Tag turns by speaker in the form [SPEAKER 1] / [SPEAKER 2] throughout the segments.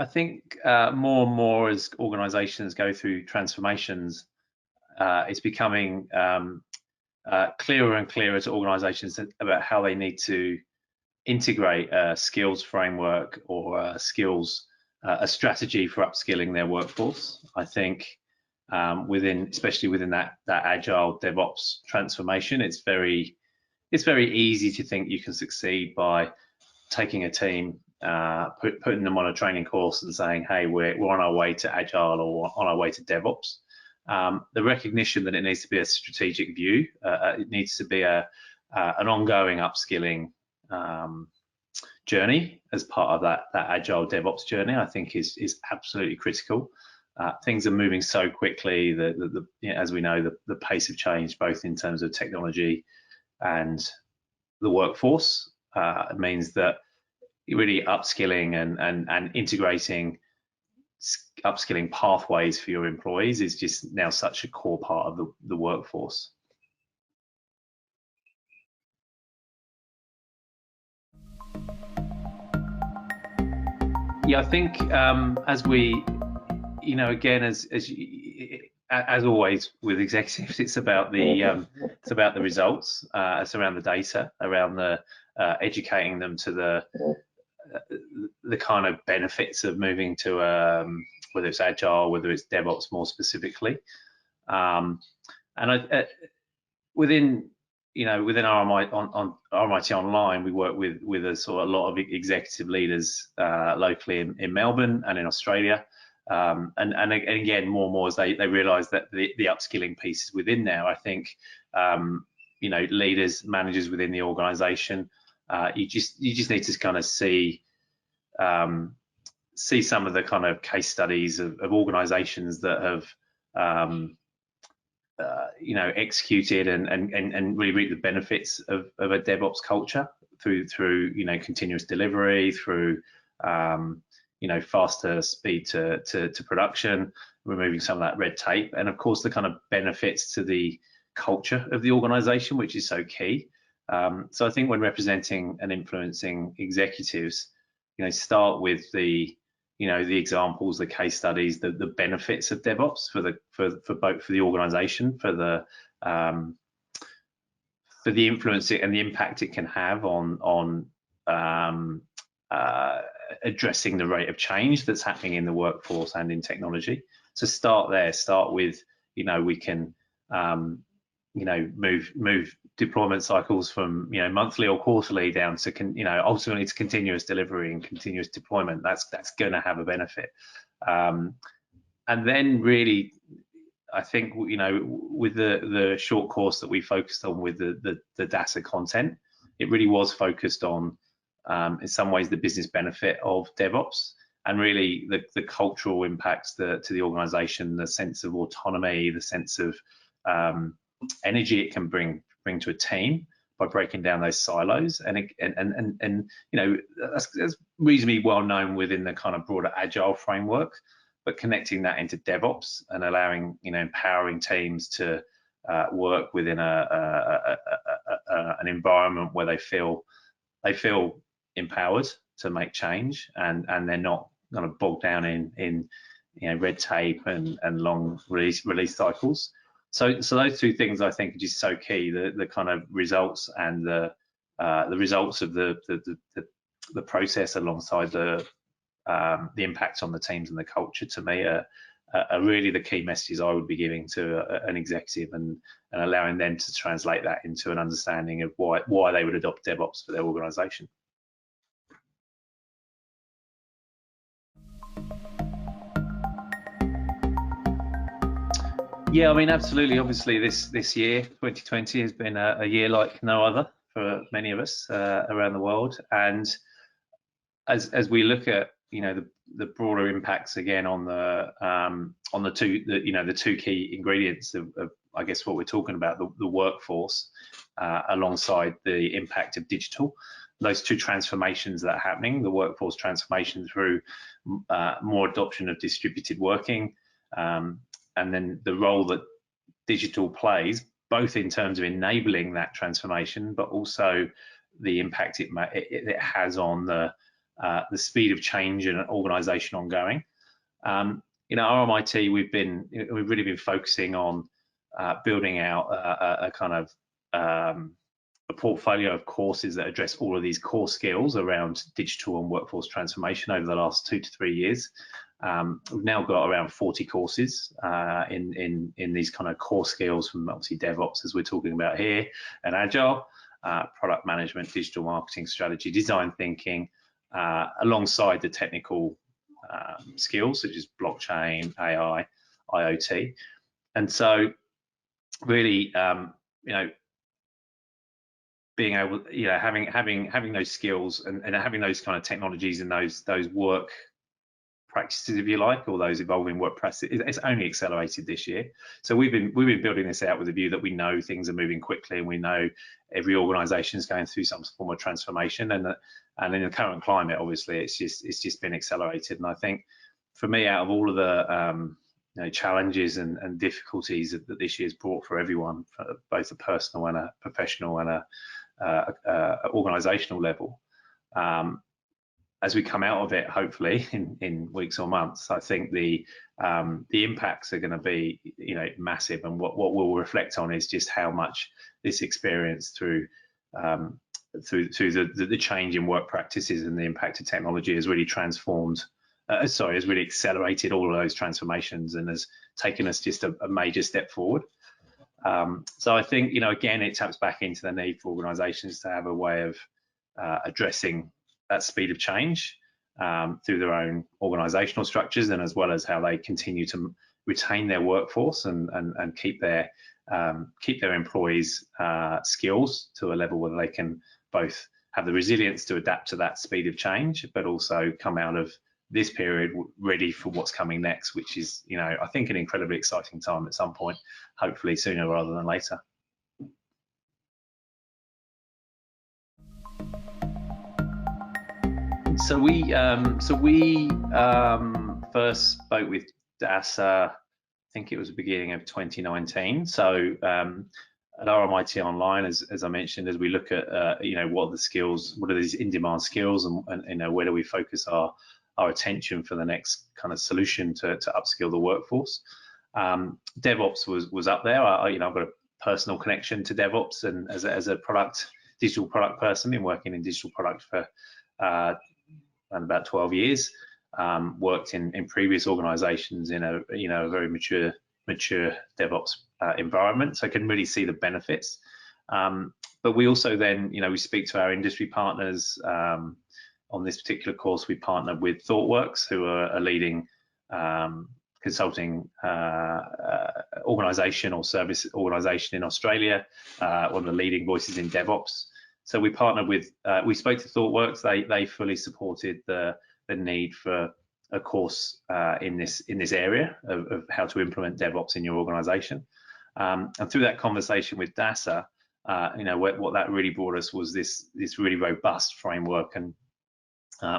[SPEAKER 1] I think more and more as organizations go through transformations, it's becoming clearer and clearer to organizations about how they need to integrate a skills framework or a strategy for upskilling their workforce. I think especially within that agile DevOps transformation, it's very easy to think you can succeed by taking a team, putting them on a training course and saying, hey, we're on our way to agile or on our way to DevOps. The recognition that it needs to be a strategic view, it needs to be an ongoing upskilling journey as part of that agile DevOps journey, I think is absolutely critical. Things are moving so quickly that as we know, the pace of change, both in terms of technology and the workforce, means that really upskilling and integrating upskilling pathways for your employees is just now such a core part of the workforce. Yeah, I think as we, again, as always with executives, it's about the results. It's around the data, around the educating them to the kind of benefits of moving to whether it's agile, whether it's DevOps more specifically, and within RMIT Online, we work with a lot of executive leaders locally in Melbourne and in Australia, and again more and more as they realise that the upskilling piece is within there. I think leaders, managers within the organisation, you just need to kind of see some of the kind of case studies of organisations that have executed and really reap the benefits of a DevOps culture through continuous delivery, through faster speed to production, removing some of that red tape, and of course the kind of benefits to the culture of the organisation, which is so key. So I think when representing and influencing executives, start with the examples, the case studies, the benefits of DevOps for the organisation, for the influence and the impact it can have on addressing the rate of change that's happening in the workforce and in technology. So start there. Start with we can move deployment cycles from monthly or quarterly down to ultimately to continuous delivery and continuous deployment. That's going to have a benefit, and then really I think with the short course that we focused on with the DASA content, it really was focused on in some ways the business benefit of DevOps and really the cultural impacts to the organization, the sense of autonomy, the sense of energy it can bring to a team by breaking down those silos, and that's reasonably well known within the kind of broader agile framework, but connecting that into DevOps and allowing empowering teams to work within an environment where they feel empowered to make change and they're not kind of bogged down in red tape and long release cycles. So those two things I think are just so key. The kind of results and the results of the process alongside the impact on the teams and the culture, to me, are really the key messages I would be giving to an executive and allowing them to translate that into an understanding of why they would adopt DevOps for their organisation. Yeah, I mean, absolutely. Obviously, this year, 2020, has been a year like no other for many of us around the world. And as we look at the broader impacts again on the two key ingredients of I guess what we're talking about, the workforce alongside the impact of digital, those two transformations that are happening, the workforce transformation through more adoption of distributed working, and then the role that digital plays, both in terms of enabling that transformation, but also the impact it has on the the speed of change and organisation ongoing. You know, at RMIT, we've really been focusing on building out a kind of a portfolio of courses that address all of these core skills around digital and workforce transformation over the last 2 to 3 years. We've now got around 40 courses in these kind of core skills, from obviously DevOps, as we're talking about here, and Agile, product management, digital marketing strategy, design thinking, alongside the technical skills such as blockchain, AI, IoT. And so really, you know, being able, you know, having those skills and having those kind of technologies and those work practices, if you like, or those evolving work practices, it's only accelerated this year. So we've been building this out with a view that we know things are moving quickly, and we know every organisation is going through some form of transformation, and in the current climate, obviously, it's just been accelerated. And I think, for me, out of all of the you know, challenges and difficulties that this year's brought for everyone, for both a personal and a professional and a organisational level, as we come out of it, hopefully in weeks or months, I think the impacts are going to be, you know, massive. And what we'll reflect on is just how much this experience through the change in work practices and the impact of technology has really transformed. Has really accelerated all of those transformations and has taken us just a major step forward. So I think, you know, again, it taps back into the need for organisations to have a way of addressing that speed of change through their own organisational structures, and as well as how they continue to retain their workforce and keep their employees' skills to a level where they can both have the resilience to adapt to that speed of change, but also come out of this period ready for what's coming next, which is, you know, I think an incredibly exciting time at some point, hopefully sooner rather than later. So we first spoke with DASA, I think it was the beginning of 2019. So at RMIT Online, as I mentioned, as we look at you know, what are the skills, what are these in-demand skills, and you know, where do we focus our attention for the next kind of solution to upskill the workforce. DevOps was up there. You know, I've got a personal connection to DevOps, and as a digital product person, been working in digital product for around about 12 years. Worked in previous organisations in a, you know, a very mature DevOps environment, so I can really see the benefits. But we also then, you know, we speak to our industry partners. On this particular course, we partnered with ThoughtWorks, who are a leading consulting organisation or service organisation in Australia, one of the leading voices in DevOps. So we partnered with, we spoke to ThoughtWorks. They fully supported the need for a course in this area of how to implement DevOps in your organisation. And through that conversation with DASA, you know, what that really brought us was this really robust framework and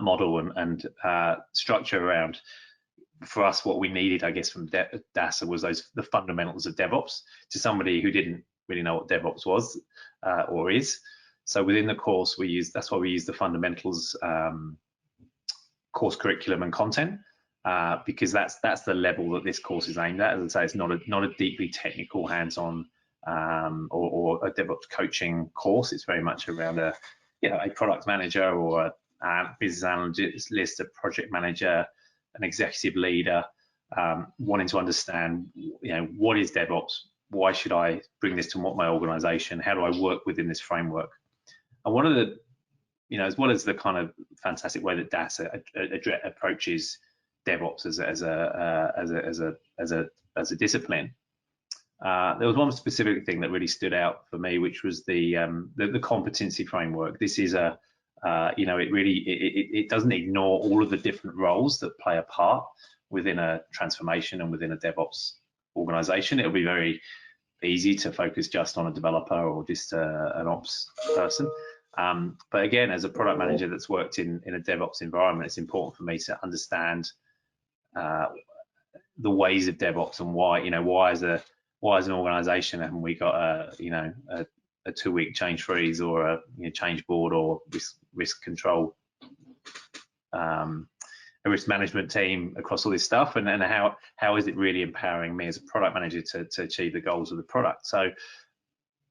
[SPEAKER 1] model and structure around, for us, what we needed, I guess, from DASA was the fundamentals of DevOps to somebody who didn't really know what DevOps was or is. So within the course, that's why we use the fundamentals course curriculum and content, because that's the level that this course is aimed at. As I say, it's not a deeply technical, hands-on or a DevOps coaching course. It's very much around a product manager or a business analyst, a project manager, an executive leader, wanting to understand, you know, what is DevOps? Why should I bring this to my organization? How do I work within this framework? And one of the, you know, as well as the kind of fantastic way that DASA approaches DevOps as a discipline, there was one specific thing that really stood out for me, which was the competency framework. This is you know, it doesn't ignore all of the different roles that play a part within a transformation and within a DevOps organization. It'll be very easy to focus just on a developer or just an ops person. But again, as a product manager that's worked in a DevOps environment, it's important for me to understand the ways of DevOps and why, you know, why as an organization haven't we got a 2-week change freeze or a change board or risk control a risk management team across all this stuff, and how is it really empowering me as a product manager to achieve the goals of the product. So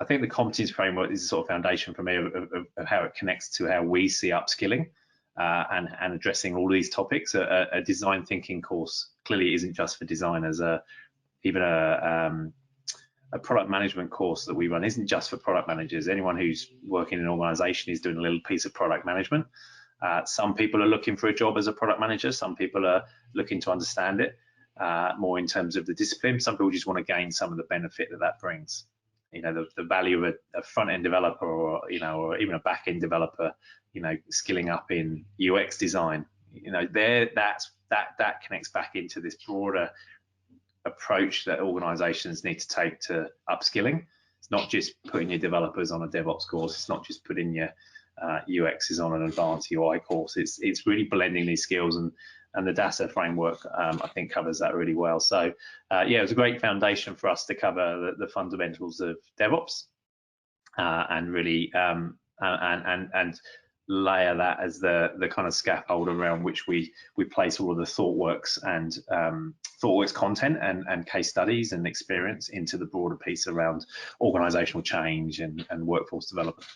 [SPEAKER 1] I think the competency framework is a sort of foundation for me of how it connects to how we see upskilling and addressing all these topics. A design thinking course clearly isn't just for designers. Even a product management course that we run isn't just for product managers. Anyone who's working in an organization is doing a little piece of product management. Some people are looking for a job as a product manager. Some people are looking to understand it more in terms of the discipline. Some people just want to gain some of the benefit that brings. You know, the value of a front-end developer, or or even a back-end developer, skilling up in UX design. That connects back into this broader approach that organizations need to take to upskilling. It's not just putting your developers on a DevOps course. It's not just putting your UXs on an advanced UI course. It's really blending these skills, and the DASA framework I think covers that really well. So yeah, it was a great foundation for us to cover the fundamentals of DevOps and really and layer that as the kind of scaffold around which we place all of the ThoughtWorks and ThoughtWorks content and case studies and experience into the broader piece around organizational change and workforce development.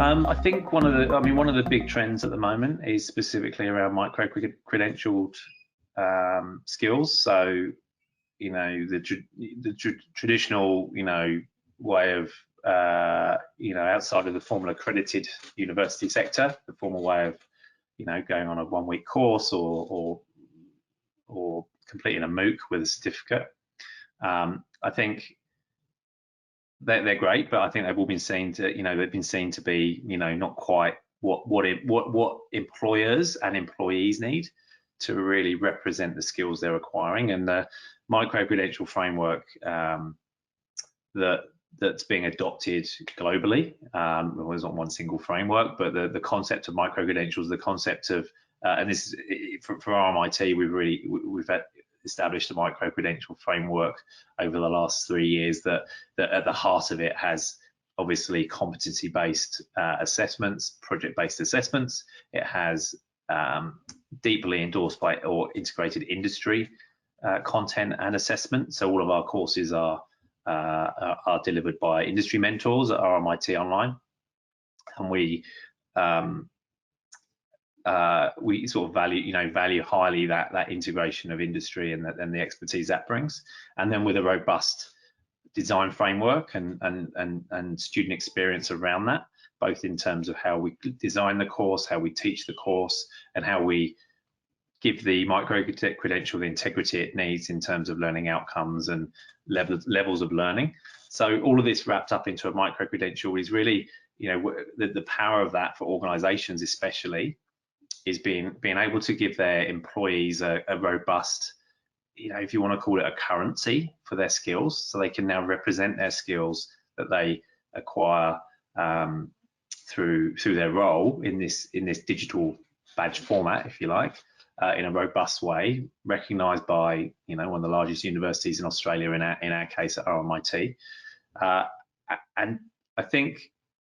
[SPEAKER 1] I think one of the big trends at the moment is specifically around micro-credentialed skills. So, the traditional, way of, outside of the formal accredited university sector, the formal way of, going on a one-week course or completing a MOOC with a certificate. I think they're great, but I think they've all been seen to, be, not quite what employers and employees need to really represent the skills they're acquiring. And the micro-credential framework that's being adopted globally, well, there's not one single framework, but the concept of micro-credentials, the concept of, and this is for RMIT, we've established a micro-credential framework over the last 3 years that at the heart of it has obviously competency-based assessments, project-based assessments. It has deeply endorsed by or integrated industry content and assessment. So all of our courses are delivered by industry mentors at RMIT Online, and we sort of value highly that integration of industry and the expertise that brings. And then with a robust design framework and student experience around that, both in terms of how we design the course, how we teach the course, and how we give the micro-credential the integrity it needs in terms of learning outcomes and levels of learning. So all of this wrapped up into a micro-credential is really, the power of that for organizations especially is being able to give their employees a robust, if you want to call it a currency for their skills, so they can now represent their skills that they acquire through their role in this digital badge format, if you like, in a robust way, recognised by one of the largest universities in Australia, in our case at RMIT. And I think,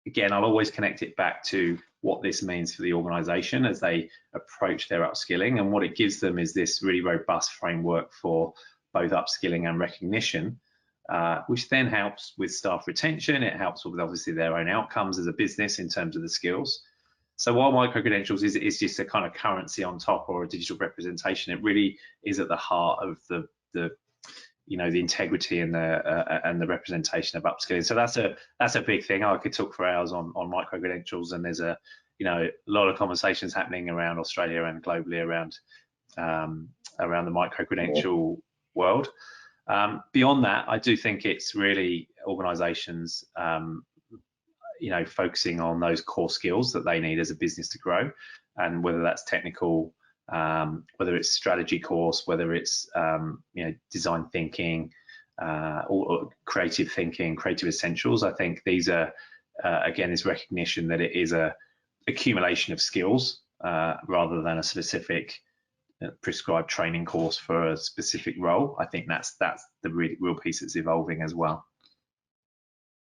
[SPEAKER 1] again, I'll always connect it back to what this means for the organisation as they approach their upskilling, and what it gives them is this really robust framework for both upskilling and recognition, which then helps with staff retention. It helps with obviously their own outcomes as a business in terms of the skills. So while micro-credentials is just a kind of currency on top or a digital representation, it really is at the heart of the integrity and the representation of upskilling. So that's a big thing. I could talk for hours on micro-credentials, and there's a lot of conversations happening around Australia and globally around the micro-credential world. Beyond that, I do think it's really organisations focusing on those core skills that they need as a business to grow, and whether that's technical, whether it's strategy course, whether it's design thinking, or creative thinking, creative essentials. I think these are again, this recognition that it is a accumulation of skills rather than a specific prescribed training course for a specific role. I think that's the real piece that's evolving as well.